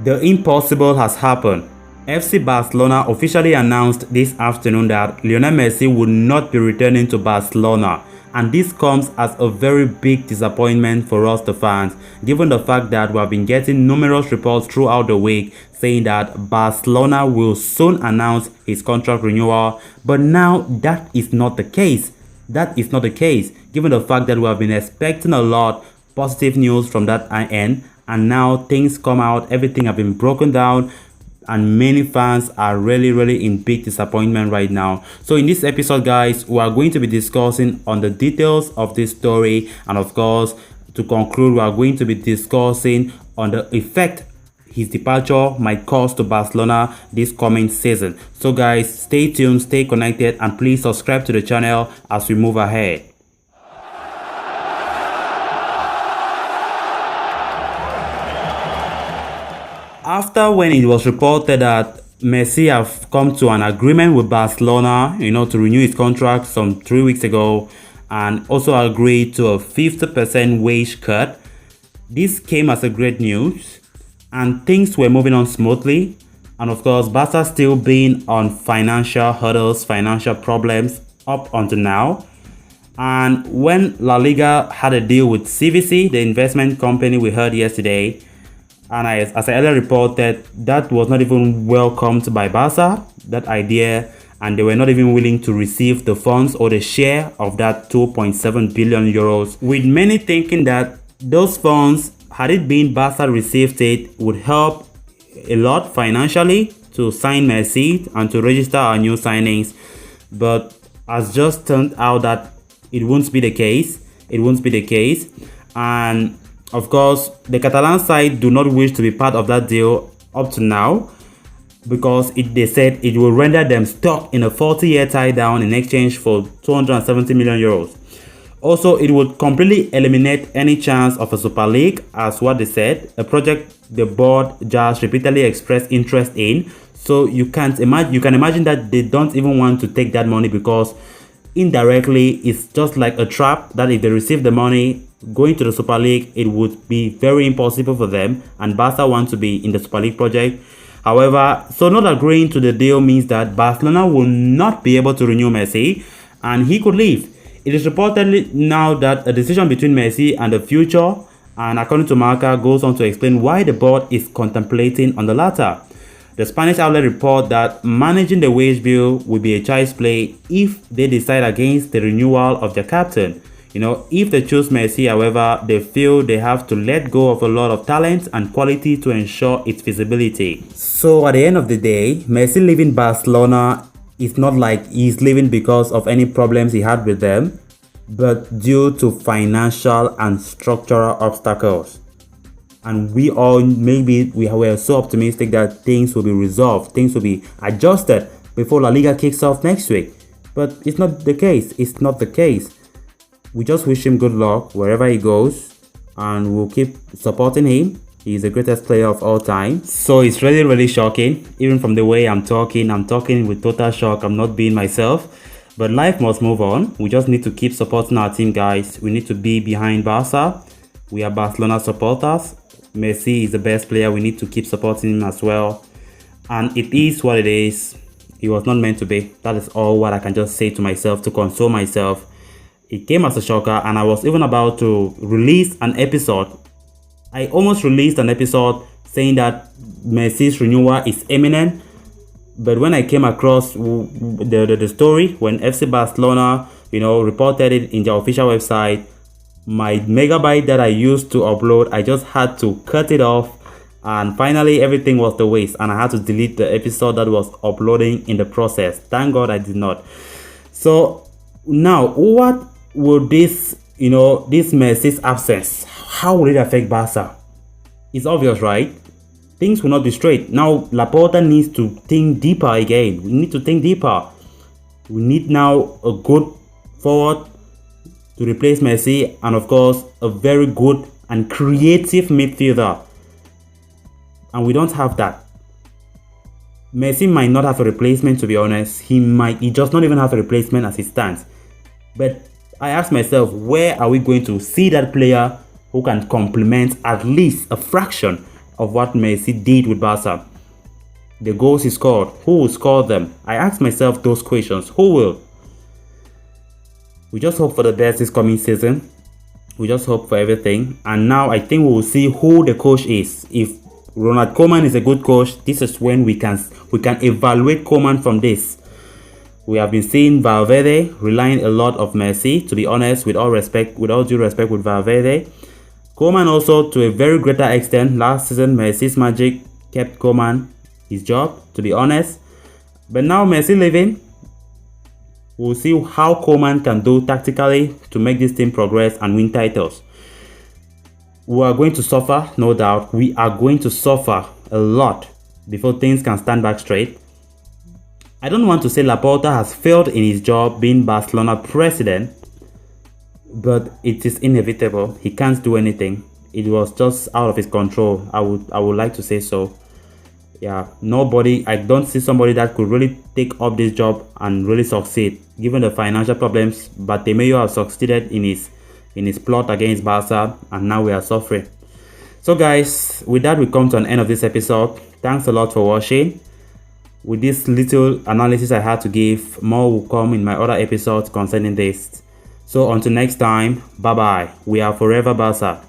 The impossible has happened. FC Barcelona officially announced this afternoon that Lionel Messi would not be returning to Barcelona, and this comes as a very big disappointment for us the fans, given the fact that we have been getting numerous reports throughout the week saying that Barcelona will soon announce his contract renewal, but now that is not the case. That is not the case, given the fact that we have been expecting a lot positive news from that end, and now things come out, everything have been broken down, and many fans are really in big disappointment right now. So in this episode, guys, we are going to be discussing on the details of this story, and of course, to conclude, we are going to be discussing on the effect his departure might cause to Barcelona this coming season. So guys, stay tuned, stay connected, and please subscribe to the channel as we move ahead. After when it was reported that Messi have come to an agreement with Barcelona, to renew his contract some 3 weeks ago, and also agreed to a 50% wage cut, this came as a great news, and things were moving on smoothly. And of course, Barca still being on financial hurdles, financial problems up until now. And when La Liga had a deal with CVC, the investment company we heard yesterday, and as I earlier reported, that was not even welcomed by Barca, that idea, and they were not even willing to receive the funds or the share of that 2.7 billion euros, with many thinking that those funds, had it been Barca received it, would help a lot financially to sign Messi and to register our new signings. But as just turned out that it won't be the case. It won't be the case. And of course, the Catalan side do not wish to be part of that deal up to now, because they said it will render them stuck in a 40-year tie-down in exchange for 270 million euros. Also, it would completely eliminate any chance of a Super League, as what they said, a project the board just repeatedly expressed interest in. So you can imagine that they don't even want to take that money, because indirectly it's just like a trap that if they receive the money going to the Super League, it would be very impossible for them, and Barca want to be in the Super League project. However, so not agreeing to the deal means that Barcelona will not be able to renew Messi, and he could leave. It is reportedly now that a decision between Messi and the future, and according to Marca, goes on to explain why the board is contemplating on the latter. The Spanish outlet report that managing the wage bill will be a child's play if they decide against the renewal of their captain. If they choose Messi, however, they feel they have to let go of a lot of talent and quality to ensure its feasibility. So at the end of the day, Messi leaving Barcelona, it's not like he's leaving because of any problems he had with them, but due to financial and structural obstacles. And we were so optimistic that things will be resolved, things will be adjusted before La Liga kicks off next week. But it's not the case. It's not the case. We just wish him good luck wherever he goes, and we'll keep supporting him. He's the greatest player of all time. So it's really shocking. Even from the way I'm talking with total shock. I'm not being myself. But life must move on. We just need to keep supporting our team, guys. We need to be behind Barca. We are Barcelona supporters. Messi is the best player. We need to keep supporting him as well. And it is what it is. It was not meant to be. That is all what I can just say to myself to console myself. It came as a shocker, and I was even about to release an episode. I almost released an episode saying that Messi's renewal is imminent. But when I came across the story, when FC Barcelona, reported it in their official website, my megabyte that I used to upload, I just had to cut it off, and finally everything was the waste, and I had to delete the episode that was uploading in the process. Thank God I did not. So now, what will this Messi's absence, how will it affect Barca? It's obvious, right? Things will not be straight. Now, Laporta needs to think deeper again. We need to think deeper. We need now a good forward to replace Messi, and of course, a very good and creative midfielder. And we don't have that. Messi might not have a replacement, to be honest. He does not even have a replacement as it stands. But I ask myself, where are we going to see that player who can complement at least a fraction of what Messi did with Barca. The goals he scored, who will score them? I ask myself those questions. Who will? We just hope for the best this coming season. We just hope for everything. And now I think we will see who the coach is. If Ronald Koeman is a good coach, this is when we can evaluate Koeman from this. We have been seeing Valverde relying a lot of Messi, to be honest, with all due respect with Valverde. Koeman also, to a very greater extent, last season Messi's magic kept Koeman his job, to be honest. But now Messi leaving, we'll see how Koeman can do tactically to make this team progress and win titles. We are going to suffer, no doubt. We are going to suffer a lot before things can stand back straight. I don't want to say Laporta has failed in his job being Barcelona president, but it is inevitable. He can't do anything. It was just out of his control. I would like to say so. Yeah, I don't see somebody that could really take up this job and really succeed, given the financial problems. But Bartomeu have succeeded in his plot against Barca, and now we are suffering. So guys, with that we come to an end of this episode. Thanks a lot for watching. With this little analysis I had to give, more will come in my other episodes concerning this. So until next time, bye bye. We are forever Barca.